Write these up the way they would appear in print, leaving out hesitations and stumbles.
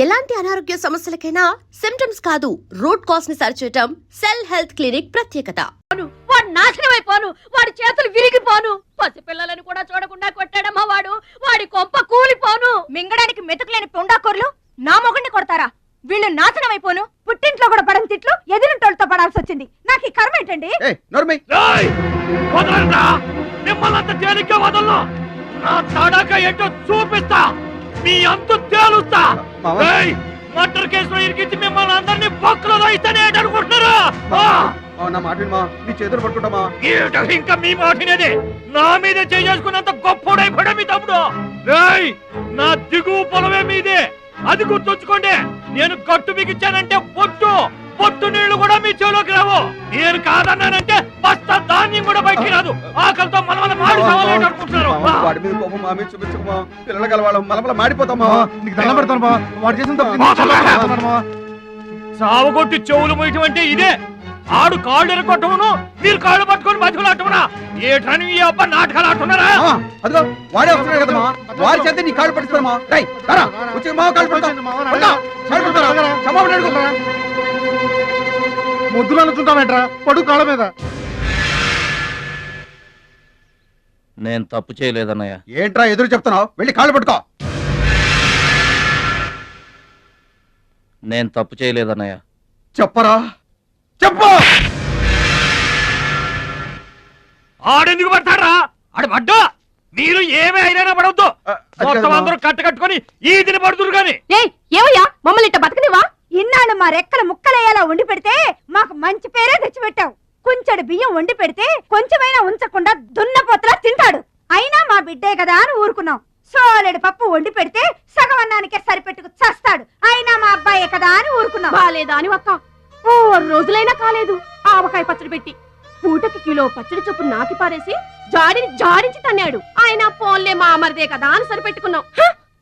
ఎలాంటి అనారోగ్య సమస్యలకైనా సిమ్టమ్స్ కాదు రూట్ కాజ్ ని సరిచేయటం సెల్ హెల్త్ క్లినిక్ ప్రత్యేకత. వాడు నాశనం అయిపోను, వాడి చేతులు విరిగిపోను, పసిపిల్లలను కూడా చూడకుండా కొట్టాడమ్మా వాడు, వాడి కొంప కూలిపోను. మింగడానికి మెతుకులేని పొండాకోర్లు నా మొగుడిని కొడతారా? వీళ్ళు నాశనం అయిపోను, పుట్టింట్లో కూడా పడని తిట్లు ఎదిరింటోళ్ళతో పడాల్సి వచ్చింది. నాకు ఈ కర్మ ఏంటండి? చూపిస్తా, మీ అంత తేలుస్తా. మర్డర్ కేసులో ఇరికించి మిమ్మల్ని అందరినీ పక్కలో ఇస్తానే అనుకుంటున్నారా? ఇంకా మీ మాటినేది నా మీద చేసుకున్నంత గొప్పడైపోయా మీ తమ్ముడు. నా దిగువ పొలమే మీదే, అది గుర్తుంచుకోండి. నేను గట్టు బిగించానంటే పొట్టు నీళ్లు కూడా మీ చెవులోకి రావు. నేను కాదన్నానంటే బస్తా ధాన్యం కూడా బయటికి రాదు. ఆకలితో మలమల మాడి అనుకుంటున్నారు. సావగొట్టి చెవులు మొయ్యటం అంటే ఇదే. ఆడు కాళ్ళు ఎరగొట్టమును, మీరు కాళ్ళు పట్టుకొని బతుకులాటమునా? ఏటని ఈ అబ్బా నాటకాలు ఆడుతున్నారా? వాడే వస్తున్నాడు కదమ్మా, వారి చేత నీ కాళ్ళు పట్టుకున్నామా? ముద్దులు అనుకుంటామేట్రా, పడు కాళ్ళ మీద. నేను తప్పు చేయలేదన్నయ్య. ఏంట్రా ఎదురు చెప్తున్నావు? వెళ్ళి కాళ్ళు పట్టుకో. నేను తప్పు చేయలేదన్నయ్య. చెప్పరా, చెప్పు. ఆడెందుకు పడతారా? ఆడు పడ్డా మీరు ఏమే అయినా పడవద్దు. మొత్తం అందరూ కట్టుకొని ఈదిని పడుతురు గాని. ఏమయ్యా మమ్మల్ని ఇట్ట బతకనివా? ఇన్నాళ్ళు మా రెక్కల ముక్కలయ్యేలా వండి పెడితే మాకు మంచి పేరే తెచ్చిపెట్టావు. కొంచెడు బియ్యం వండి పెడితే కొంచెమైనా ఉంచకుండా దున్నపోతలా తింటాడు. అయినా మా బిడ్డే కదా అని ఊరుకున్నాం. సోలెడు పప్పు వండి పెడితే సగం అన్నానికే సరిపెట్టుకు చస్తాడు. అయినా మా అబ్బాయే కదా అని ఊరుకున్నాం. బాలేదా అని ఒక్క 4 రోజులైనా కాలేదు ఆవకాయ పచ్చడి పెట్టి పూటకి కిలో పచ్చడి చొప్పు నాకి పారేసి జాడించి తన్నాడు. ఆయన పోన్లే మా అమరదే కదా అని సరిపెట్టుకున్నాం.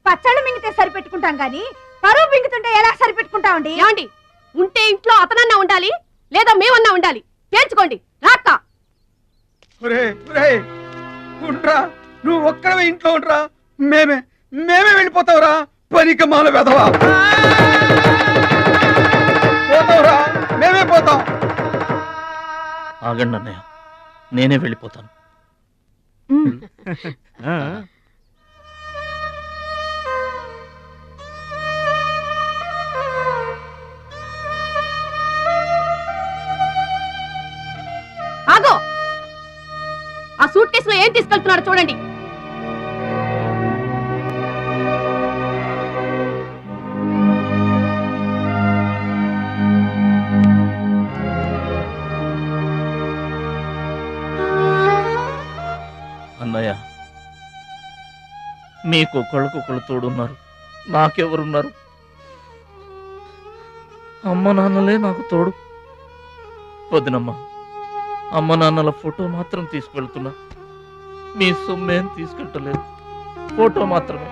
పచ్చళ్ళు మింగితే సరిపెట్టుకుంటాం గాని పరువు మింగుతుంటే ఎలా సరిపెట్టుకుంటామండి? ఏమండి, ఉంటే ఇంట్లో అతనన్నా ఉండాలి, లేదా మేమన్నా ఉండాలి. తేల్చుకోండి. రాక్క నువ్వు ఒక్కడవే ఇంట్లో ఉండరా, మేమే వెళ్ళిపోతావురా. పనికి మాల వెధవా, పోతావురా, మేమే పోతాం. ఆగండి అన్నయ్య, నేనే వెళ్ళిపోతాను. ఆగో, ఆ సూట్ కేసులో ఏం తీసుకెళ్తున్నారో చూడండి. అన్నయ్య, మీకు ఒకళ్ళకొకళ్ళు తోడున్నారు, నాకెవరున్నారు? అమ్మ నాన్నలే నాకు తోడు. వదినమ్మా, అమ్మ నాన్నల ఫోటో మాత్రం తీసుకెళ్తున్నా, మీ సొమ్మేం తీసుకెళ్ళలేదు, ఫోటో మాత్రమే.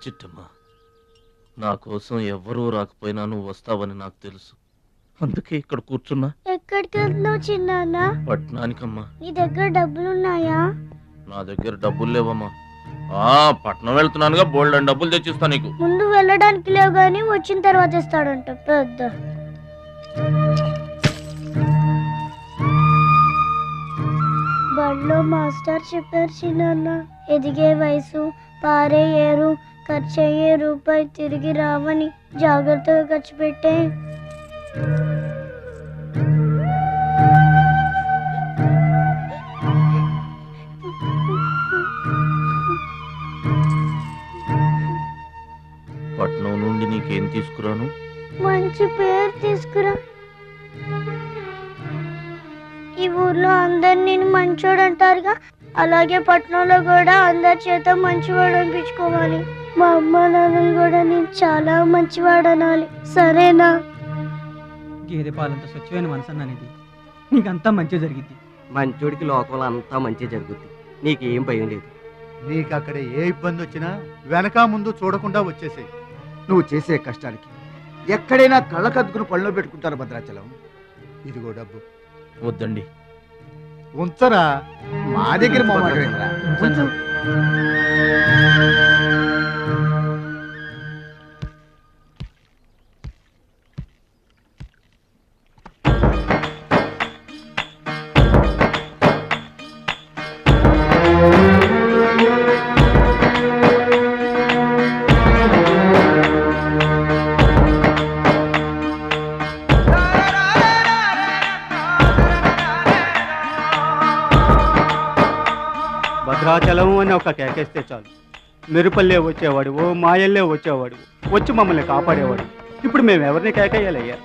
చిట్టమ్మ, నా కోసం ఎవ్వరూ రాకపోయినా నువ్వు వస్తావని నాకు తెలుసు, అందుకే ఇక్కడ కూర్చున్నా. ఎక్కడికి వెళ్తున్నావు చిన్నాన్న? పట్నానికమ్మా. నీ దగ్గర డబ్బులున్నాయా? నా దగ్గర డబ్బులు లేవమ్మా. పట్నం వెళ్తున్నానుగా, బోల్డ్ అని డబ్బులు తెచ్చిస్తా నీకు. ముందు వెళ్ళడానికి లేవు గాని వచ్చిన తర్వాత ఇస్తాడంట పెద్ద. బడిలో మాస్టర్ చెప్పారు చిన్నాన్న, ఎదిగే వయసు, పారే ఏరు, ఖర్చయ్యే రూపాయి తిరిగి రావని. జాగ్రత్తగా ఖర్చు పెట్టే. పట్నం నుండి నీకేం తీసుకురాను? మంచి పేరు తీసుకురా. ఈ ఊర్లో అందరు నేను మంచోడు అంటారుగా, అలాగే పట్నంలో కూడా అందరి చేత మంచివాడు అనిపించుకోవాలి. మా అమ్మ నాన్నలు కూడా నేను చాలా మంచివాడు అనాలి, సరేనా? గేదె పాలంత స్వచ్ఛమైన మనసు అన్నది, నీకంతా మంచి జరిగింది. మంచోడికి లోకంలో అంతా మంచి జరుగుద్ది, నీకేం భయం లేదు. నీకు అక్కడ ఏ ఇబ్బంది వచ్చినా వెనక ముందు చూడకుండా వచ్చేసేయ్. నువ్వు చేసే కష్టానికి ఎక్కడైనా కళ్ళకద్దుకుని పళ్ళలో పెట్టుకుంటారు భద్రాచలం. ఇదిగో డబ్బు వద్దండి. ఉంచరా. మా దగ్గర మొహమాట ఏంట్రా? ఉంచు. భద్రాచలం అని ఒక కేకేస్తే చాలు, మెరుపల్లే వచ్చేవాడు, ఓ మాయల్లే వచ్చేవాడు, వచ్చి మమ్మల్ని కాపాడేవాడు. ఇప్పుడు మేము ఎవరిని కేకేయాలయ్యా?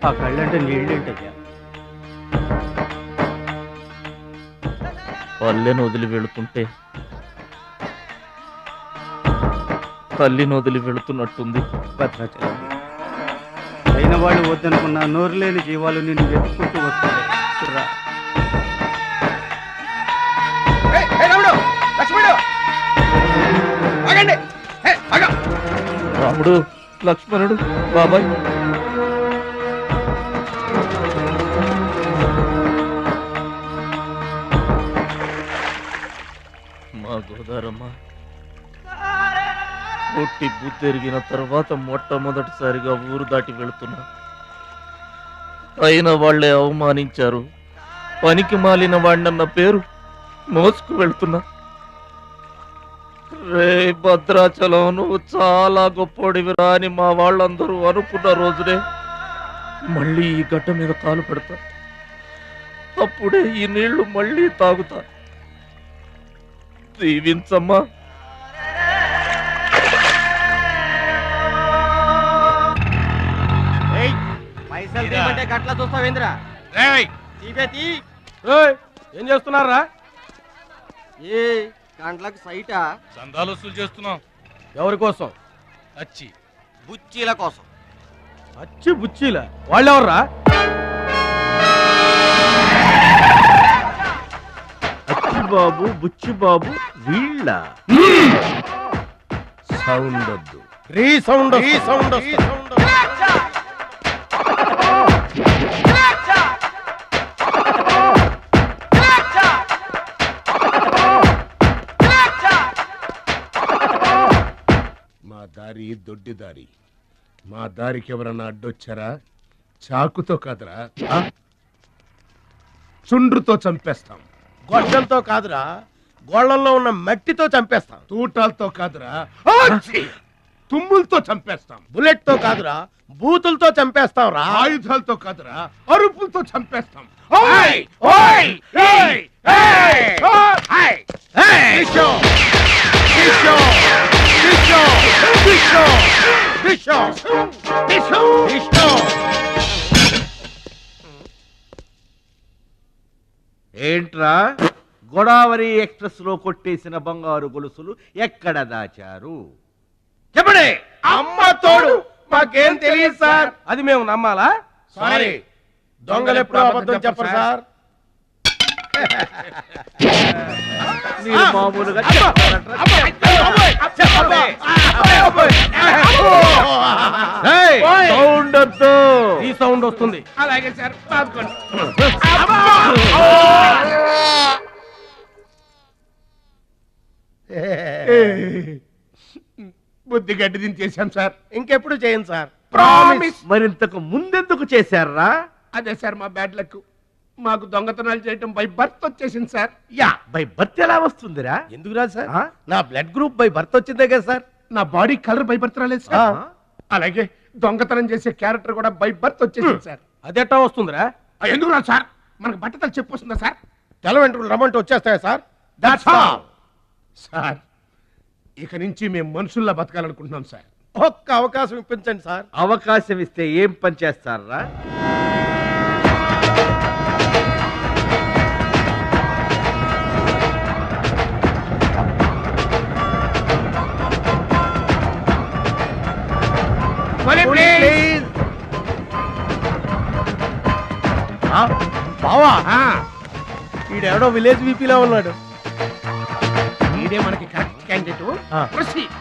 ఆ కళ్ళంటే నీళ్ళేంటయ్యా? పల్లెను వదిలి వెళుతుంటే తల్లిని వదిలి వెళుతున్నట్టుంది. భద్రాచలం అయిన వాళ్ళు వద్దనుకున్న నోరు లేని జీవాలు నిన్ను వెతుక్కుంటూ వస్తాయి. రా. రాముడు, లక్ష్మణుడు, బాబాయ్. మా గోదారమ్మ పుట్టి బుద్ధెరిగిన తర్వాత మొట్టమొదటిసారిగా ఊరు దాటి వెళుతున్నా. అయిన వాళ్లే అవమానించారు. పనికి మాలిన వాడినన్న పేరు మోసుకు వెళ్తున్నా. రే భద్రాచలం, నువ్వు చాలా గొప్పోడివిరా అని మా వాళ్ళందరూ అనుకున్న రోజునే మళ్ళీ ఈ గడ్డ మీద కాలు పెడతా. అప్పుడే ఈ నీళ్లు మళ్ళీ తాగుతా. దీవించమ్మా. ఏం చేస్తున్నారా? ఏ కండ్లకు సైటా? చందాలు వసూలు చేస్తున్నాం. ఎవరి కోసం? అచ్చి బుచ్చీల కోసం. అచ్చి బుచ్చీల వాళ్ళెవర్రా? అచ్చి బాబు, బుచ్చి బాబు వీళ్ళ. సౌండ్ వద్దు. రీసౌండ్. మా దారి దొడ్డి దారి. మా దారికి ఎవరన్నా అడ్డొచ్చారా? చాకుతో కాదురా, చుండ్రుతో చంపేస్తాం. గొడ్డలతో కాదురా, గోళ్లలో ఉన్న మట్టితో చంపేస్తాం. తూటాలతో కాదురా, తుమ్ములతో చంపేస్తాం. బుల్లెట్ తో కాదురా, బూతులతో చంపేస్తాం రా. ఆయుధాలతో కాదురా, అరుపులతో చంపేస్తాం. ఏంట్రా, గోదావరి ఎక్స్ప్రెస్ లో కొట్టేసిన బంగారు గొలుసులు ఎక్కడ దాచారు? చెప్పండి. అమ్మ తోడు మాకేం తెలియదు సార్. అది మేము నమ్మాలా? సారీ, దొంగలు ఎప్పుడు అబద్ధం చెప్పరు సార్. మీరు మామూలుగా సౌండ్ వద్దు. ఈ సౌండ్ వస్తుంది. అలాగే సార్. బుద్ధి గడ్డి దించేశాం సార్. ఇంకెప్పుడు చేయండి సార్. ప్రామిస్. మరింతకు ముందెందుకు చేశారా? అదే సార్ మా బ్యాడ్ లక్. మాకు దొంగతనాలు చేయటం బై బర్త్ వచ్చేసింది సార్. బై బర్త్ ఎలా వస్తుందిరా? ఎందుకు రాదు సార్? నా బ్లడ్ గ్రూప్ బై బర్త్ వచ్చిందే కదా సార్. నా బాడీ కలర్ బై బర్త్ రాలేదు సార్. అలాగే దొంగతనం చేసే క్యారెక్టర్ కూడా బై బర్త్ వచ్చేసింది సార్. అదెట్టా వస్తుందిరా? ఎందుకు రాదు సార్? మనకు బట్టతలు చెప్పు వస్తుందా సార్? తెల్ల వెంట్రుకలు రమ్మంటే వచ్చేస్తాయా సార్? That's all sir. ఇక నుంచి మేము మనుషుల్లా బతకాలనుకుంటున్నాం సార్. ఒక్క అవకాశం ఇప్పించండి సార్. అవకాశం ఇస్తే ఏం పని చేస్తారా? బావా, ఈడెవడో విలేజ్ వీపీలో ఉన్నాడు. ఇదే మనకి కరెక్ట్ క్యాండిడేట్. ప్రొసీడ్.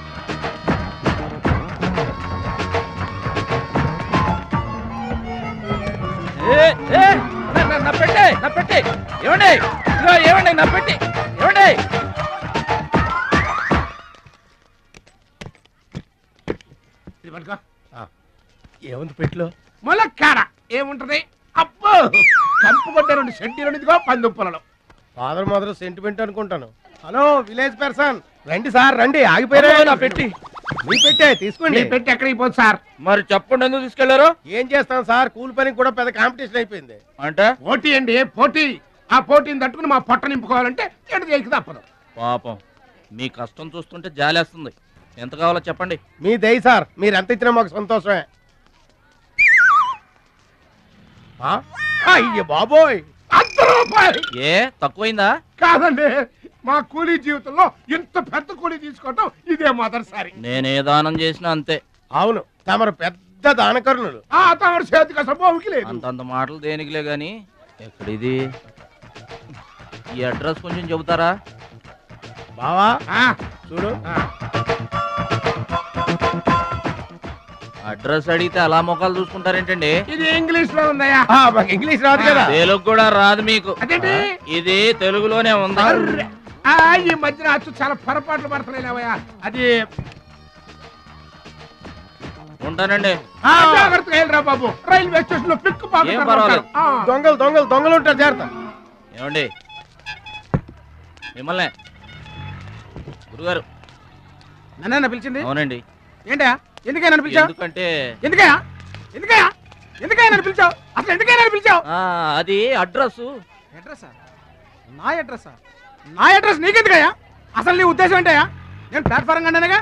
నా పెట్టే ఏమండి ఏమండి నా పెట్టి ఏమండి ఏముంది పెట్టిలో? ములక్కాడ ఏముంటది? అబ్బో కంపు కొట్ట 2 సెంటీలు ఇదిగో పందుప్పలలో. ఫాదర్ మదర్ సెంటిమెంట్ అనుకుంటాను. హలో విలేజ్ పర్సన్, రండి సార్ రండి. ఆగిపోయారా? నా పెట్టి మీ పెట్టే తీసుకోండి. పెట్టి ఎక్కడికి పోదు సార్? మరి చెప్పండి ఎందుకు తీసుకెళ్లారు? ఏం చేస్తాం సార్, కూలి పనికి కూడా పెద్ద కాంపిటీషన్ అయిపోయింది. అంటే పోటీ అండి, పోటీ. ఆ పోటీని తట్టుకుని మా పొట్ట నింపుకోవాలంటే ఎటు చేయక తప్పదు. పాపం మీ కష్టం చూస్తుంటే జాలేస్తుంది. ఎంత కావాలో చెప్పండి. మీ దయ సార్, మీరు ఎంత ఇచ్చినా మాకు సంతోషమే. అయ్య బాబోయ్, 100 రూపాయలు. ఏ తక్కువైందా? కాదండి, మా కూలీ జీవితంలో ఇంత పెద్ద కూలీ తీసుకోవటం ఇదే మొదటిసారి. నేనే దానం చేసినా అంతే. అవును, తమరు పెద్ద దానకరుణులు. ఆ తమరి చేతికి అసలు బావుకి లేదు. అంతంత మాటలు దేనికిలే గాని ఎక్కడిది? ఈ అడ్రస్ కొంచెం చెబుతారా? బావా ఆ, చూడు, అడ్రస్ అడిగితే అలా మొక్కలు చూసుకుంటారేంటండి? ఇది ఇంగ్లీష్ లో ఉందయ్యా. మాకు ఇంగ్లీష్ రాదు కదా. తెలుగు కూడా రాదు మీకు? అదేంటి? ఇది తెలుగులోనే ఉంది. అర్రె. ఈ మధ్యన అచ్చు చాలా పొరపాట్లు పడుతున్నాయా? అది ఉంటానండి. జాగ్రత్తగా వెళ్ళరా బాబు, రైల్వే స్టేషన్ లో పిక్ ఏం పర్వాలేదు. దొంగలు దొంగలు దొంగలు ఉంటారు, జాగ్రత్త. ఏమండి మిమ్మల్ని గురుగారు నన్న పిలిచింది? అవునండి. ఏంటా ఎందుకైనా పిలిచావు? ఎందుకంటే ఎందుకయ్యా ఎందుకయ్యా ఎందుకైనా పిలిచావు? అసలు ఎందుకైనా పిలిచావు? అది అడ్రస్. అడ్రస్సా? నా అడ్రస్సా? నా అడ్రస్ నీకెందుకయ్యా? అసలు నీ ఉద్దేశం ఏంటయ్యా? నేను ప్లాట్ఫారం కండానగా,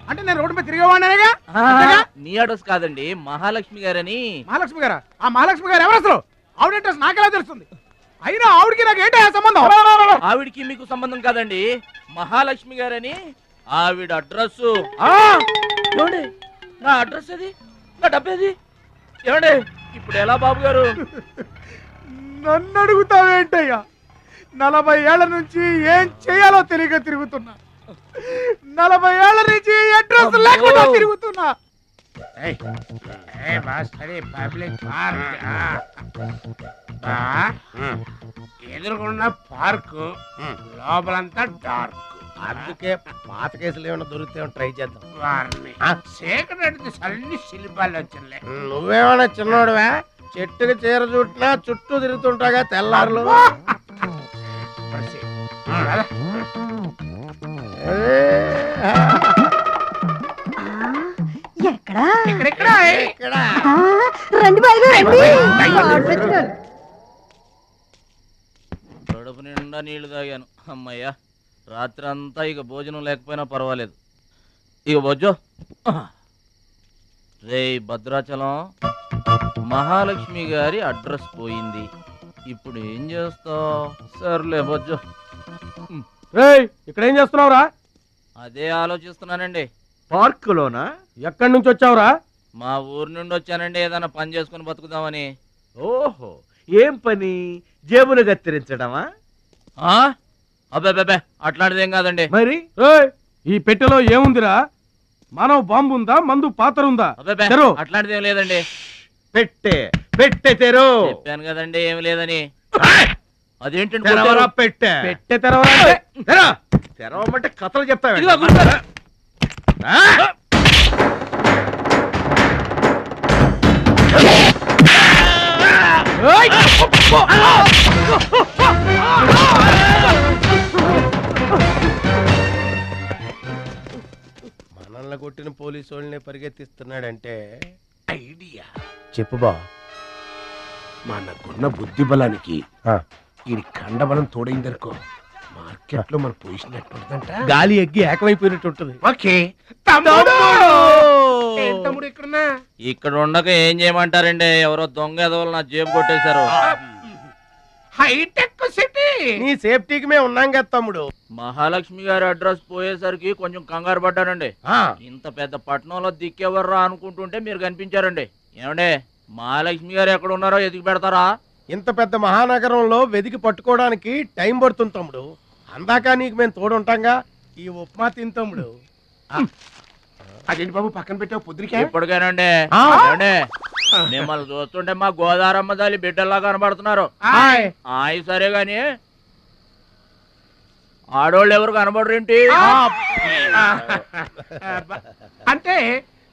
అంటే నేను రోడ్డు మీద తిరిగేవాడినగా. నీ అడ్రస్ కాదండి, మహాలక్ష్మి గారని. మహాలక్ష్మి గారా? ఆ మహాలక్ష్మి గారు ఎవరు అసలు? ఆవిడ అడ్రస్ నాకెలా తెలుస్తుంది? అయినా ఆవిడకి నాకు ఏంటయ్యా సంబంధం? ఆవిడికి మీకు సంబంధం కాదండి, మహాలక్ష్మి గారని ఆవిడ అడ్రస్. ఏమండి నా అడ్రస్ అది, నా డబ్బేది? ఏమండి ఇప్పుడు ఎలా బాబు గారు? నన్ను అడుగుతావేంటయ్యా? 40 ఏళ్ల నుంచి ఏం చేయాలో తెలియక తిరుగుతున్నా. 40 ఏళ్ల నుంచి అడ్రస్ లేకుండా తిరుగుతున్నా. ఎదురుకున్న పార్క్ లోపలంతా డార్క్. అందుకే పాత కేసులు ఏమైనా దొరికితే ట్రై చేద్దాం. వారిని చీకటి అన్ని శిల్పాలు వచ్చినాయి. నువ్వేమైనా చిన్నోడువా? చెట్టుకి చీర చుట్టినా చుట్టూ తిరుగుతుంటాగా తెల్లారులు. కడుపు నిండా నీళ్లు తాగాను, అమ్మయ్యా. రాత్రి అంతా ఇక భోజనం లేకపోయినా పర్వాలేదు. ఇక బొజ్జో. రే భద్రాచలం, మహాలక్ష్మి గారి అడ్రస్ పోయింది, ఇప్పుడు ఏం చేస్తావు? సర్లే బొజ్జో. ఇక్కడ ఏం చేస్తున్నావురా? అదే ఆలోచిస్తున్నానండి. పార్కులోనా? ఎక్కడి నుంచి వచ్చావురా? మా ఊరు నుండి వచ్చానండి, ఏదైనా పని చేసుకుని బతుకుదామని. ఓహో, ఏం పని? జేబులు కత్తిరించడమా? అబ్బాబే అట్లాంటిదేం కాదండి. మరి ఈ పెట్టెలో ఏముందిరా? మానవ బాంబు ఉందా? మందు పాత్ర ఉందా? అబ్బాబే అట్లాంటిదేం లేదండి. పెట్టే పెట్టే తెరో. చెప్పాను కదండి ఏమి లేదని. అదేంటండి పెట్టే పెట్టె తెరవరా? తెరవమంటే కథలు చెప్తావు. మనల్ని కొట్టిన పోలీసు వాళ్ళని పరిగెత్తిస్తున్నాడంటే ఐడియా చెప్పు బా. మనకున్న బుద్ధి బలానికి ఈ కండబలం తోడైందనుకో, మార్కెట్ లో మన పొజిషన్ ఎట్టుందంట. గాలి ఎగ్గి ఏకమైపోయినట్టు ఉంటుంది. ఓకే తమ్ముడు ఇక్కడున్నా? ఇక్కడ ఉండక ఏం చేయమంటారండి? ఎవరో దొంగ ఎదవలు నా జేబు కొట్టేశారు. హైటెక్ సిటీ. నీ సేఫ్టీకి మేము ఉన్నాం కదా తమ్ముడు. మహాలక్ష్మి గారి అడ్రస్ పోయేసరికి కొంచెం కంగారు పడ్డానండి. ఇంత పెద్ద పట్టణంలో దిక్కెవర్రా అనుకుంటుంటే మీరు కనిపించారండి. ఏమండే, మహాలక్ష్మి గారు ఎక్కడ ఉన్నారో ఎదిగి పెడతారా? ఇంత పెద్ద మహానగరంలో వెతికి పట్టుకోవడానికి టైం పడుతుంది తమ్ముడు. అందాక నీకు మేము తోడుంటాంగా. ఈ ఉప్మా తిని తమ్ముడు. అదేంటి బాబు పక్కన పెట్టావు పొద్దురికే? ఇప్పటికేనండి మిమ్మల్ని చూస్తుంటే మా గోదారమ్మ తల్లి బిడ్డల్లా కనబడుతున్నారు. ఆయి సరే గాని ఆడోళ్ళు ఎవరు కనబడరేంటి? అంటే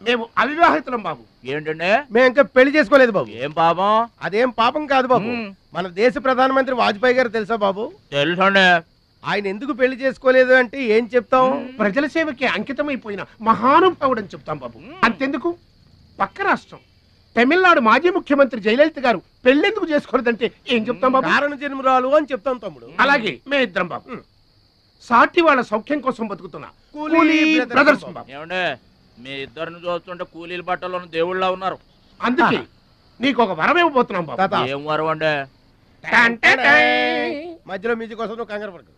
మేము అవివాహితులం బాబు. ఏంటండి? మేము ఇంకా పెళ్లి చేసుకోలేదు బాబు. ఏం పాపం? అదేం పాపం కాదు బాబు. మన దేశ ప్రధానమంత్రి వాజ్పేయి గారు తెలుసా బాబు? తెలుసండి. ఆయన ఎందుకు పెళ్లి చేసుకోలేదు అంటే ఏం చెప్తాం? ప్రజల సేవకి అంకితమైపోయిన మహానుభావుడు అని చెప్తాం బాబు. అంతెందుకు, పక్క రాష్ట్రం తమిళనాడు మాజీ ముఖ్యమంత్రి జయలలిత గారు పెళ్ళెందుకు చేసుకోలేదంటే ఏం చెప్తాం బాబు? కారణ జన్మరాలు అని చెప్తాం తమ్ముడు. అలాగే మే ఇద్దరం బాబు సాటి వాళ్ళ సౌఖ్యం కోసం బతుకుతున్నా కూలీ బ్రదర్స్ బాబు. ఏమండే మీ ఇద్దరిని చూస్తుంటే కూలీల బట్టలో దేవుళ్ళ ఉన్నారు. అందుకే నీకు ఒక వరం ఇవ్వబోతున్నాం బాబు. ఏం వరం అండి? మధ్యలో మ్యూజిక్ కోసం నువ్వు కంగారు పడకు.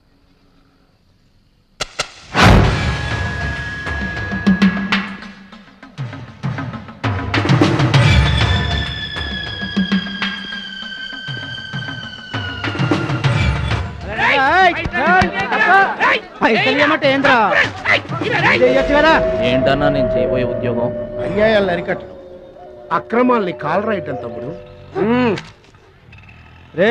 ఏంటన్నా నేను చేయబోయే ఉద్యోగం? అన్యాయాలను అరికట్టడం, అక్రమాల్ని కాలరాయటం తమ్ముడు. రే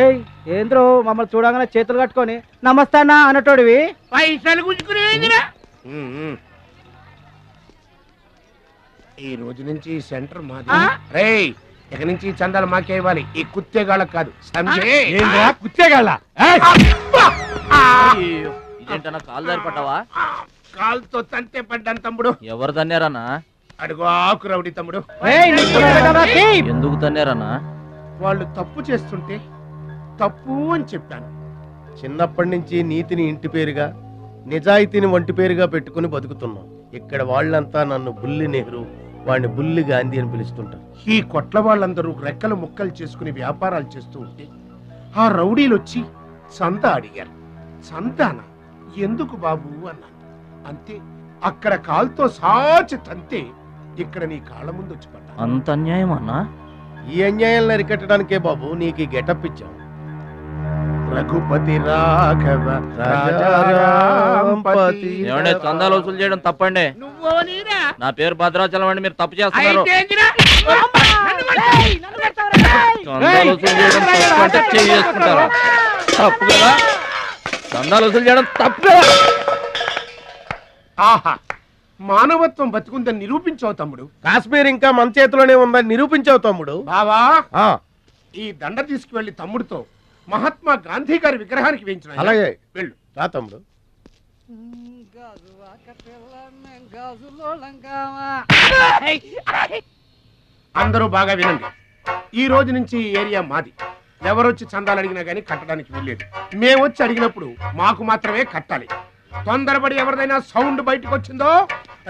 ఏంద్రో మమ్మల్ని చూడగానే చేతులు కట్టుకొని నమస్తానా అన్నటోడివి పైసలు గుంజుకునేదిరా. ఈ రోజు నుంచి సెంటర్ మాది. రేయ్ ఇక నుంచి చందాలు మాకే ఇవ్వాలి, ఈ కుత్తేగాళ్ళకి కాదు. కుత్తేగాళ్ళ ఇదేంటన్నా కాలు దారి పడ్డావా? కాలుతో తంతే పడ్డాను తమ్ముడు. ఎవరు తన్నారన్నా? అడుగు ఆకు రౌడి తమ్ముడు. ఎందుకు తన్నారన్నా? వాళ్ళు తప్పు చేస్తుంటే తప్పు అని చెప్పాను. చిన్నప్పటి నుంచి నీతిని ఇంటి పేరుగా, నిజాయితీని వంటి పేరుగా పెట్టుకుని బతుకుతున్నాం. ఇక్కడ వాళ్ళంతా నన్ను బుల్లి నెహ్రూ, వాడిని బుల్లి గాంధీ అని పిలుస్తుంటారు. ఈ కొట్ల వాళ్ళందరూ రెక్కలు ముక్కలు చేసుకుని వ్యాపారాలు చేస్తూ ఉంటే ఆ రౌడీలు వచ్చి సంత అడిగారు. సంతానా? ఎందుకు బాబు అన్నాను. అంతే, అక్కడ కాలుతో సాచి తంతే ఇక్కడ నీ కాళ్ళ ముందు వచ్చి పడ్డా. అంత అన్యాయం అన్నా? ఈ అన్యాయాలను అరికట్టడానికే బాబు నీకు ఈ గెటప్ ఇచ్చాం. రఘుపతి రాఘవ ఏమంటే చందాలు వసూలు చేయడం తప్పండి. నా పేరు భద్రాచలం అండి, మీరు తప్పు చేస్తున్నారు. చందాలు వసూలు చేయడం తప్పు అంటే చేసుకుంటారా? తప్పు కదా, చందాలు వసూలు చేయడం తప్పు కదా. ఆహా, మానవత్వం బతుకుందని నిరూపించావు తమ్ముడు. కాశ్మీర్ ఇంకా మన చేతిలోనే ఉందని నిరూపించావు తమ్ముడు. బావా ఈ దండ తీసుకువెళ్లి తమ్ముడితో మహాత్మా గాంధీ గారి విగ్రహానికి వేయించిన. అలాగే వెళ్ళు. రా తమ్ముడు. అందరూ బాగా వినండి. ఈ రోజు నుంచి ఈ ఏరియా మాది. ఎవరొచ్చి చందాలు అడిగినా గానీ కట్టడానికి వీల్లేదు. మేమొచ్చి అడిగినప్పుడు మాకు మాత్రమే కట్టాలి. తొందరపడి ఎవరిదైనా సౌండ్ బయటకు వచ్చిందో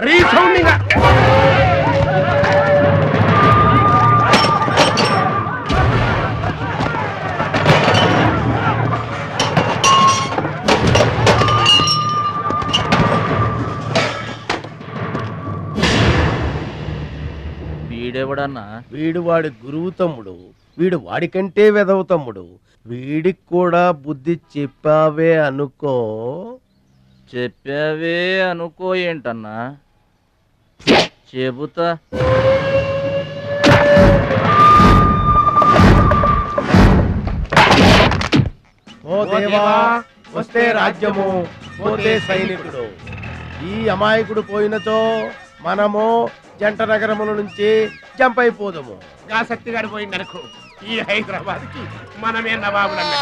రీసౌండింగ్. వీడెవడన్నా? వీడు వాడి గురువు తమ్ముడు. వీడు వాడికంటే వెదవ తమ్ముడు. వీడికి కూడా బుద్ధి చెప్పావే అనుకో. చెప్పావే అనుకో ఏంటన్నా? చెబుతా. ఓ దేవా వస్తే రాజ్యము, పోతే సైనికుడు. ఈ అమాయకుడు పోయినతో మనము జంట నగరముల నుంచి జంప్ అయిపోదాము. గా శక్తిగాడు పోయిందనుకో, ఈ హైదరాబాద్ కి మనమే నవాబులన్న.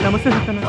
నమస్తే సత్యన్న.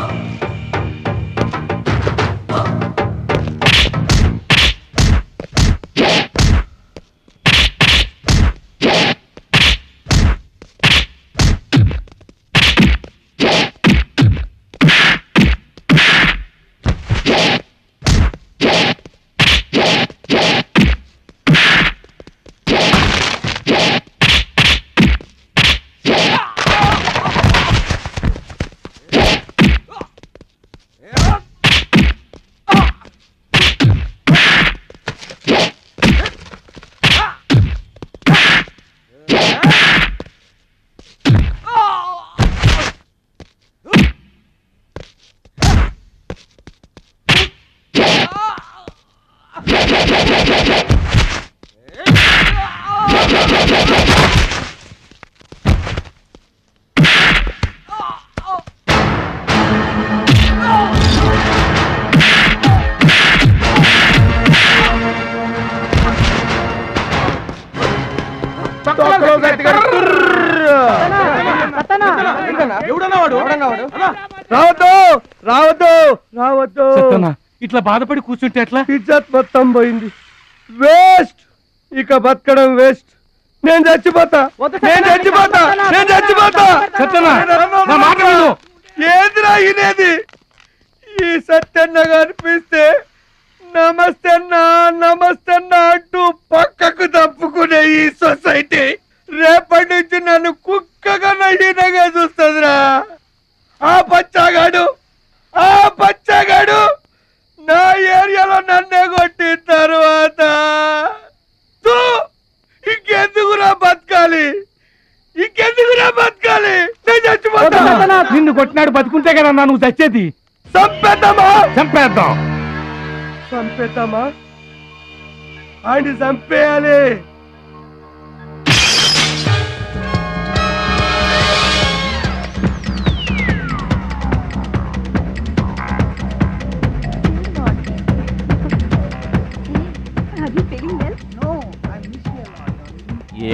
రావద్దు రావద్దు రావద్దు. ఇట్లా బాధపడి కూర్చుంటే ఎట్లా? ఇజ్జత్ మొత్తం పోయింది. వేస్ట్, ఇక బతకడం వేస్ట్. నేను చచ్చిపోతా, నేను చచ్చిపోతా, నేను చచ్చిపోతా. ఏందిరా ఇనేది? ఈ సత్యన్న కనిపిస్తే నమస్తే అన్నా నమస్తే అన్నా అంటూ పక్కకు తప్పుకునే ఈ సొసైటీ రేపటి నుంచి నన్ను కుక్కగా నయ్యనగా చూస్తుందిరా. ఆ పచ్చాగాడు నా ఏరియాలో నన్నే కొట్టిన తర్వాత ఇంకెందుకురా బతకాలి? నేను చచ్చిపోతా. నిన్ను కొట్టినాడు బతుకుంటే కదా నువ్వు చచ్చేది. చంపేద్దామా? ఆయన చంపేయాలి.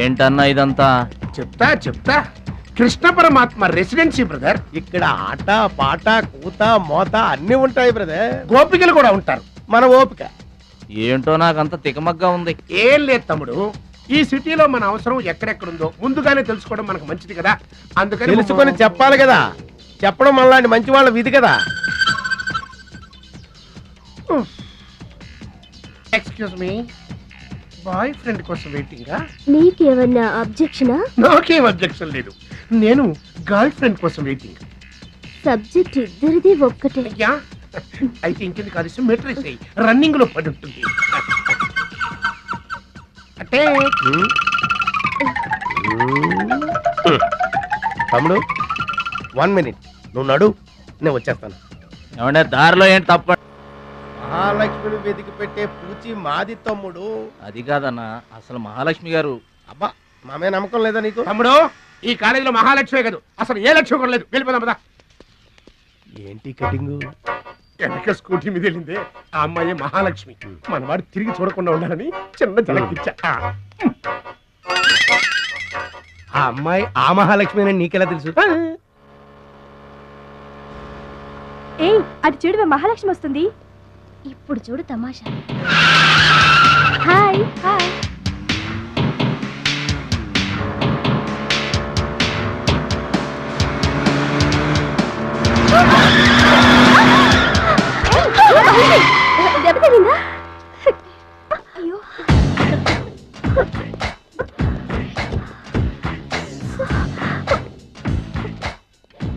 ఏంటన్నా ఇదంతా? చెప్తా కృష్ణ పరమాత్మ రెసిడెన్సీ బ్రదర్. ఇక్కడ ఆట పాట కూత మోత అన్ని ఉంటాయి బ్రదర్. గోపికలు కూడా ఉంటారు. మన ఓపిక ఏంటో నాకంత తికమగ్గా ఉంది. ఏం లేదు తమ్ముడు, ఈ సిటీలో మన అవసరం ఎక్కడెక్కడుందో ముందుగానే తెలుసుకోవడం మనకు మంచిది కదా. అందుకని తెలుసుకొని చెప్పాలి కదా. చెప్పడం మనలాంటి మంచి వాళ్ళ విధి కదా. ఎక్స్క్యూజ్ మీ, బాయ్ ఫ్రెండ్ కోసం వెయిటింగా? నీకేమన్నా అబ్జెక్షనా? నాకేం అబ్జెక్షన్ లేదు. నేను గర్ల్ ఫ్రెండ్ కోసం వెయిటింగ్. సబ్జెక్ట్ ఇద్దరిది ఒక్కటే. అయ్యా అయితే ఇంకెందుకు కాదు, మెట్రిక్ రన్నింగ్ లో పడి ఉంటుంది. అంటే తమ్ముడు 1 minute నువ్వు నడు, నేను వచ్చేస్తాను. ఏమంటే దారిలో ఏంటి తప్ప? మహాలక్ష్మిని వెతికి పెట్టే పూచి మాది తమ్ముడు. అది కాదన్నా, అసలు మహాలక్ష్మి గారు. అబ్బా మామే నమ్మకం లేదా నీకు? తమ్ముడు ఈ కాలేజీలో మహాలక్ష్మే కాదు, అసలు ఏ లక్ష్యం కూడా లేదు. వెళ్ళిపోదాం పదా. ఏంటి కటింగు? వెనక స్కూటీ మీద వెళ్ళిందే ఆ అమ్మాయి మహాలక్ష్మి. మనవాడు తిరిగి చూడకుండా ఉండాలని చిన్న జలకిచ్చా. ఆ అమ్మాయి ఆ మహాలక్ష్మి అని నీకెలా తెలుసు? ఏయ్ అటు చూడు, మహాలక్ష్మి వస్తుంది. ఇప్పుడు చూడు తమాషా. Hi hi. దెబ్బ తగిలిందా? అయ్యో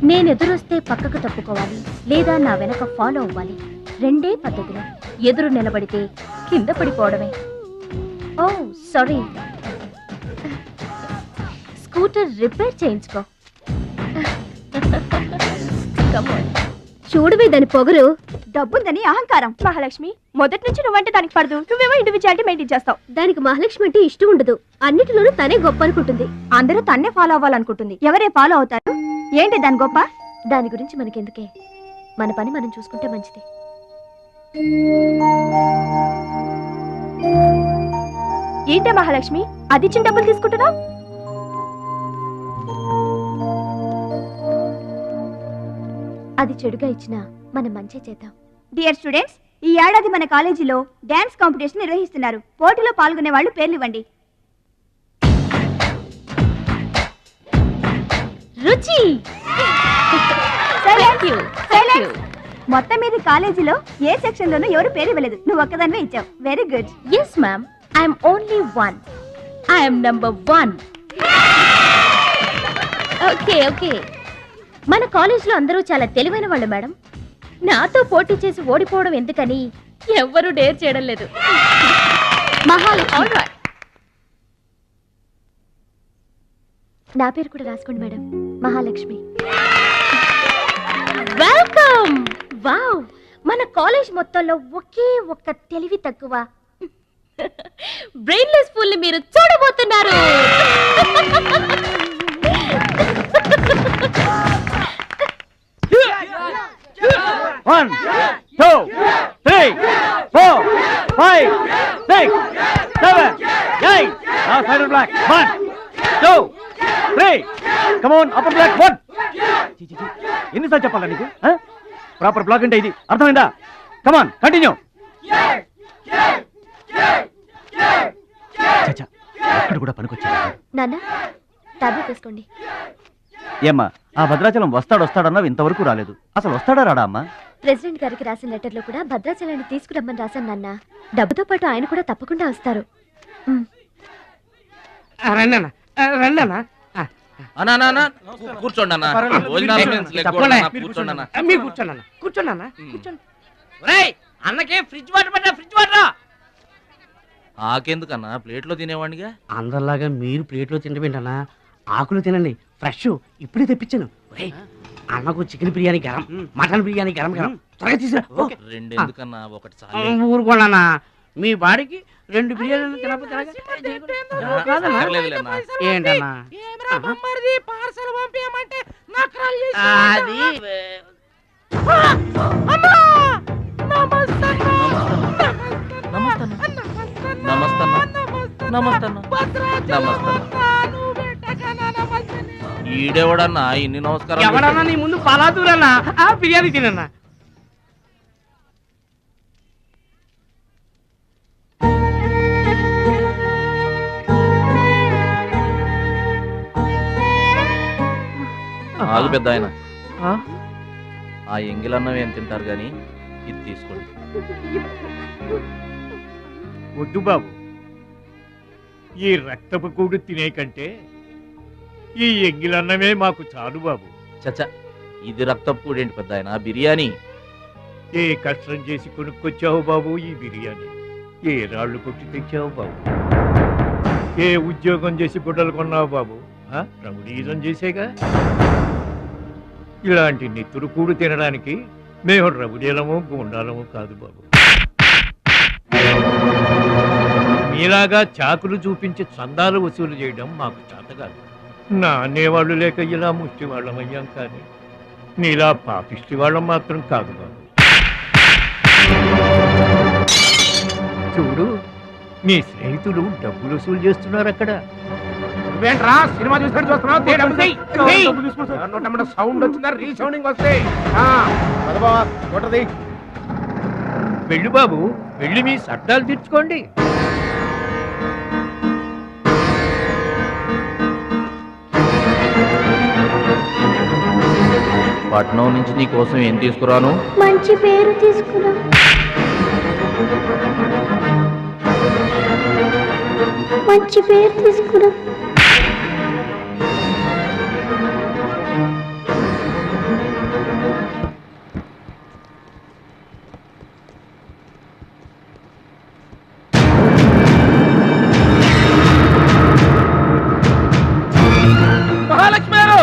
నేను ఎదురొస్తే పక్కకు తప్పుకోవాలి, లేదా నా వెనక ఫాలో అవ్వాలి. రెండే పద్ధతులు. ఎదురు నిలబడితే కింద పడిపోవడమే. ఓ సారీ, స్కూటర్ రిపేర్ చేయించుకో. చూడవే దాని పొగరు. డబ్బుందని అహంకారం. మహాలక్ష్మి, మొదటి నుంచి నువ్వంటే దానికి పడదు. నువ్వేమో ఇండివిజువాలిటీ మెయింటైన్ చేస్తావు. దానికి మహాలక్ష్మి అంటే ఇష్టం ఉండదు. అన్నిటిలోనూ తనే గొప్ప అనుకుంటుంది. అందరూ తన్నే ఫాలో అవ్వాలనుకుంటుంది. ఎవరే ఫాలో అవుతారు? ఏంటి దాని గొప్ప? దాని గురించి మనకెందుకే, మన పని మనం చూసుకుంటే మంచిది. ఏంటే మహాలక్ష్మి, అది ఇచ్చిన డబ్బులు తీసుకుంటున్నావు? అది చెడుగా ఇచ్చినా మనం మంచి చేద్దాం. డియర్ స్టూడెంట్స్, ఈ ఏడాది మన కాలేజీలో డాన్స్ కాంపిటీషన్ నిర్వహిస్తున్నారు. పోటీలో పాల్గొనే వాళ్ళు పేర్లు ఇవ్వండి. రుచి. మొత్తం మీద కాలేజీలో ఏ సెక్షన్ లోనూ ఎవరు పేరు ఇవ్వలేదు. నువ్వు ఒక్కదానివే ఇచ్చావు. Very good. Yes ma'am, I am only one. I am number 1. Okay. మన కాలేజీలో అందరూ చాలా తెలివైన వాళ్ళు మేడం. నాతో పోటీ చేసి ఓడిపోవడం ఎందుకని ఎవ్వరూ డేర్ చేయడం లేదు. మహాలక్ష్మి. నా పేరు కూడా రాసుకోండి మేడం, మహాలక్ష్మి. వెల్కమ్. వావ్, మన కాలేజ్ మొత్తంలో ఒకే ఒక్క తెలివి తక్కువ బ్రెయిన్లెస్ ఫుల్ ని మీరు చూడబోతున్నారు. One, two, three, 4, 5, 6, 7, 8. Now side of black. 1, 2, 3. Come on, upper black. 1. ఎన్నిసార్లు చెప్పాలా నీకు? ప్రాపర్ బ్లాక్ అంటే ఇది, అర్థమైందా? కమాన్, కంటిన్యూ. అక్కడ కూడా పనికొచ్చా నాన్న, టాబ్లెట్ వేసుకోండి. ఏమ్మా, ఆ భద్రాచలం వస్తాడన్నావు, ఇంతవరకు రాలేదు. అసలు వస్తాడా రాడా అమ్మా? ప్రెసిడెంట్ గారికి రాసిన లెటర్ లో కూడా భద్రాచలాన్ని తీసుకురమ్మని రాశాను నాన్న. డబ్బుతో పాటు ఆయన కూడా తప్పకుండా వస్తారు. కూర్చోండి అన్నకే ఫ్రిడ్జ్ వాటర్ పట్టా, ఫ్రిడ్జ్ వాటర్. ఆకెందుకన్నా, ప్లేట్లో తినేవాడిగా. అందరిలాగా మీరు ప్లేట్లో తినబెంటన్నా, ఆకులు తినండి, ఫ్రెష్ ఇప్పుడే తెప్పించాను. అన్నకు చికెన్ బిర్యానీ గరం, మటన్ బిర్యానీ గరం గరం, త్వరగా తీసుకురా. రెండు ఎందుకన్నా, ఒకటి చాలు. ఊరుకోండి, మీ బాడీకి 2 బిర్యానీలు తినకపోతే ఏంటన్నా అది ఈడెవడన్నా ఇన్ని నమస్కారం? ఎవడన్నా నీ ముందు పలాదూరన్నా, బిర్యానీ తినన్నా. ఆగు పెద్ద ఆయన, ఆ ఎంగిలన్నం ఏం తింటారు గాని ఇది తీసుకోండి. వద్దు బాబు, ఈ రక్తపు కూడు తినే కంటే ఈ ఎంగిలన్నమే మాకు చాలు బాబు. చచ్చా, ఇది రక్తపు కూడేంటి పెద్ద ఆయన, బిర్యానీ. ఏ కష్టం చేసి కొనుక్కొచ్చావు బాబు ఈ బిర్యానీ? ఏ రాళ్ళు కొట్టి తెచ్చావు బాబు? ఏ ఉద్యోగం చేసి గుడ్డలు కొన్నావు బాబు? రౌడీజం చేసేగా. ఇలాంటి నెత్తురు కూడు తినడానికి మేము రౌడీలము గుండాలము కాదు బాబు. మీలాగా చాకులు చూపించి చందాలు వసూలు చేయడం మాకు చేత కాదు. నా అనేవాళ్ళు లేక ఇలా ముష్టి వాళ్ళం అయ్యాం, కానీ నీలా పాపిష్టి వాళ్ళం మాత్రం కాదు బాబు. చూడు, నీ స్నేహితులు డబ్బులు వసూలు చేస్తున్నారు అక్కడ. నువ్వేంట్రా సినిమా చూసినట్టు చూస్తున్నావు? సౌండ్ వచ్చిందా? రీసౌండింగ్ వస్తే వెళ్ళు బాబు, వెళ్ళి మీ సట్టాలు తీర్చుకోండి. పట్నం నుంచి నీ కోసం ఏం తీసుకురాను? మంచి పేరు తీసుకురా. మంచి పేరు తీసుకురా. మహాలక్ష్మి గారు!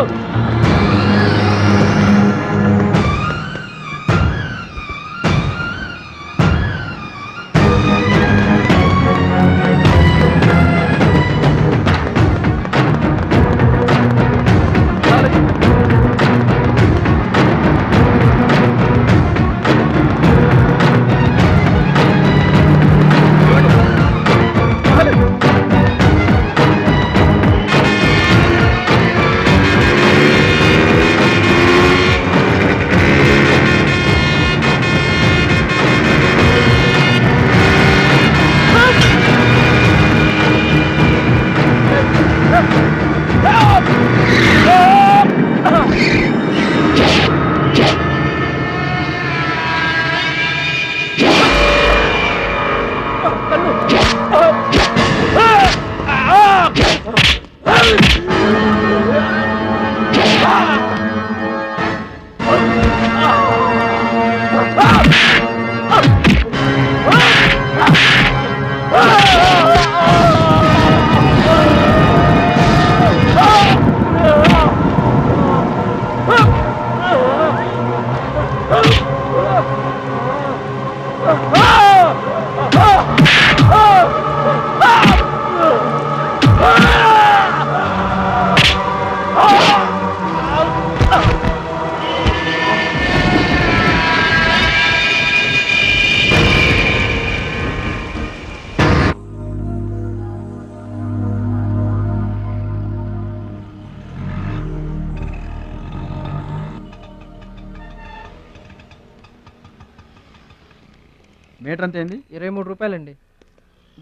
మీటర్ అంతే ఏంది? 23 రూపాయలండి.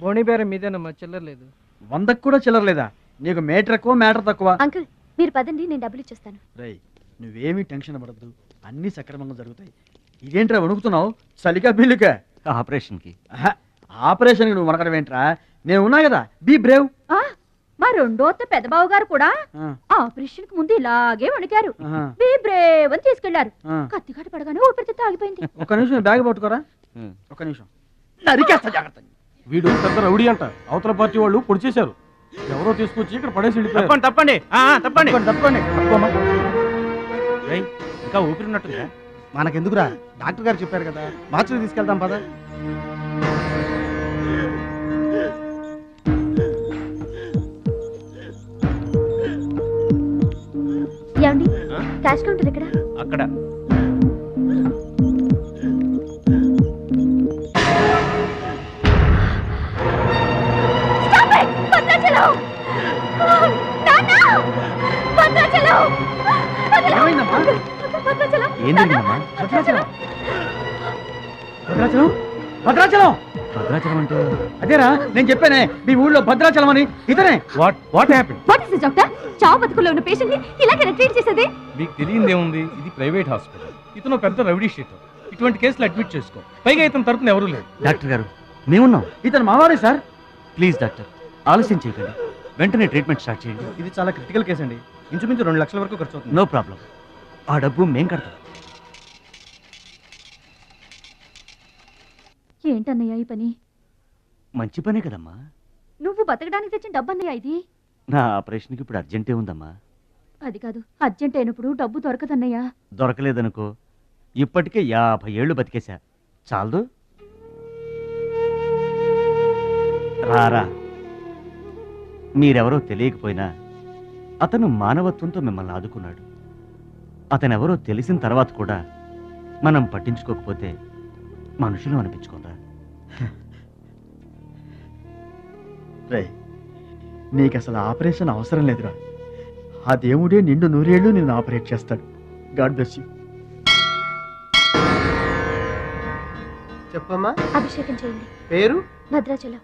బోణి బేరం మీదేనమ్మా, చిల్లర లేదు. 100కు కూడా చిల్లర లేదా? నీకు మీటర్ ఎక్కువ మ్యాటర్ తక్కువ. అంకుల్ మీరు పదండి, నేను డబ్బులు ఇచ్చేస్తాను. రేయ్ నువ్వేమీ టెన్షన్ పడద్దు, అన్నీ సక్రమంగా జరుగుతాయి. ఇదేంట్రా వణుకుతున్నావు? చలికా బిల్లుకా? ఆపరేషన్కి. ఆపరేషన్కి నువ్వు వనకడం ఏంట్రా? నేను ఉన్నా కదా, బీ బ్రేవ్. మా రెండో పెద్దబాబు గారు కూడా ఆపరేషన్ కి ముందు ఇలాగే వణికారు. బ్రేవ్ అని తీసుకెళ్లారు. కత్తిగాట పడగానే ఊపిరితిత్తు ఆగిపోయింది. ఒక్క నిమిషం బ్యాగ్ పట్టుకోరా, ఒక్క నిమిషం. నరికేస్తా జాగ్రత్త. వీడు పెద్ద రౌడీ అంట, అవతల పార్టీ వాళ్ళు పొడి చేశారు. ఎవరో తీసుకొచ్చి ఇక్కడ పడేసి వెళ్ళిపోయారు. తప్పండి తప్పండి తప్పండి. ఇంకా ఊపిరినట్టుందా? మనకెందుకురా, డాక్టర్ గారు చెప్పారు కదా, మార్చికి తీసుకెళ్తాం పద. ఏమండి క్యాష్ కౌంటర్ ఎక్కడ? అక్కడ. భద్రాచలం అంటే అదేరా నేను చెప్పానే, మీ ఊళ్ళో భద్రాచలం అని. ఇతనే. What happened? What is doctor? చావు బతుకులో ఉన్న పేషెంట్ ని ఇలాగే ట్రీట్ చేసేది? మీకు తెలియదేముంది, ఇది ప్రైవేట్ హాస్పిటల్. ఇతను పెద్ద రౌడీ షీటర్. ఇటువంటి కేసులు అడ్మిట్ చేసుకో. పైగా ఇతని తరపున ఎవరూ లేదు. డాక్టర్ గారు మేమున్నాం. ఇతను మావాడే సార్. ప్లీజ్ డాక్టర్ ఆలస్యం చేయకండి, వెంటనే ట్రీట్మెంట్ స్టార్ట్ చేయండి. ఇది చాలా క్రిటికల్ కేసు అండి, ఇంచుమించు 2 లక్షల వరకు ఖర్చు అవుతుంది. నో ప్రాబ్లం, ఆ డబ్బు మేం కడతాం. ఏంటన్నయ్య ఈ పని? మంచి పనే కదమ్మా. నువ్వు బతకడానికి తెచ్చిన డబ్బు అన్నయ్య ఇది. నా ఆపరేషన్కి ఇప్పుడు అర్జెంటే ఉందమ్మా. అది కాదు, అర్జెంట్ అయినప్పుడు డబ్బు దొరకదన్నయ్య. దొరకలేదనుకో, ఇప్పటికే 50 ఏళ్ళు బతికేశా, చాలదు. రారా, మీరెవరో తెలియకపోయినా అతను మానవత్వంతో మిమ్మల్ని ఆదుకున్నాడు. అతనెవరో తెలిసిన తర్వాత కూడా మనం పట్టించుకోకపోతే మనుషులు అనిపించుకోరా. నీకు అసలు ఆపరేషన్ అవసరం లేదురా, ఆ దేవుడే నిండు 100 ఏళ్ళు నిన్ను ఆపరేట్ చేస్తాడు. God bless you. చెప్పమ్మా. అభిషేకం చేయండి. పేరు? భద్రాచలం.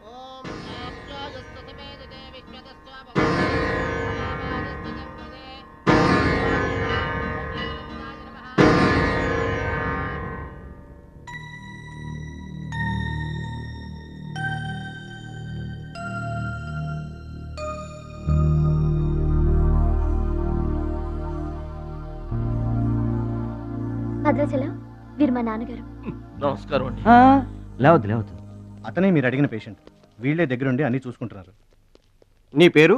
భద్రాచలం వీరు మా నాన్నగారు. నమస్కారం అండి. లేవద్దు. అతనే మీరు అడిగిన పేషెంట్. వీళ్ళే దగ్గరుండి అన్ని చూసుకుంటున్నారు. నీ పేరు?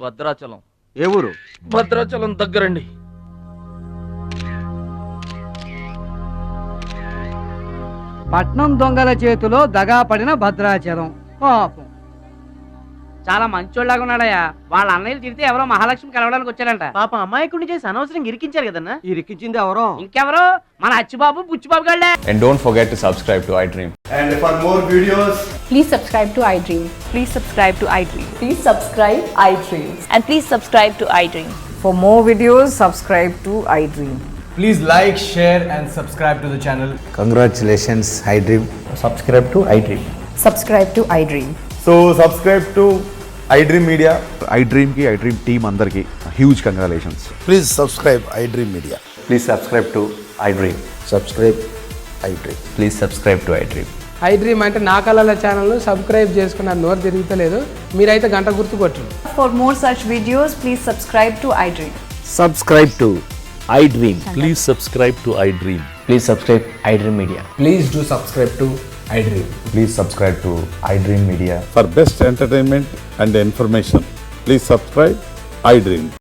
భద్రాచలం. ఏ ఊరు? భద్రాచలం దగ్గరండి. పట్నం దొంగల చేతిలో దగా పడిన భద్రాచలం. పాపం చాలా మంచోళ్ళగా ఉన్నాడయ్యా. వాళ్ళ అన్నయ్యలు తిరిగితే ఎవరో మహాలక్ష్మి కలవడానికి వచ్చారంట. పాపం అమాయకుడిని చేసి అనవసరంగా ఇరికించారు కదన్నా. ఇరికించింది ఎవరో? ఇంకెవరో మన Achibabu Buchibabu గళ్ళే. And don't forget to subscribe to iDream. And for more videos, please subscribe to iDream. Please subscribe to iDream. Please subscribe iDream. And please subscribe to iDream. For more videos, subscribe to iDream. Please like, share and subscribe to the channel. congratulations, iDream. Subscribe to iDream. Subscribe to iDream. So subscribe to iDream Media. iDream ki iDream team andarki huge congratulations. Please subscribe iDream Media. Please subscribe to iDream. Subscribe iDream. Please subscribe to iDream. iDream అంటే నా కళల channel subscribe చేసుకున్న నోరు తిరుగుతలేదు. మీరైతే గంట గుర్తు కొట్టండి. For more such videos, please subscribe to iDream. Subscribe to iDream. Please subscribe to iDream. Please subscribe iDream Media. Please do subscribe to iDream. Please subscribe to iDream Media. For best entertainment and information, please subscribe iDream.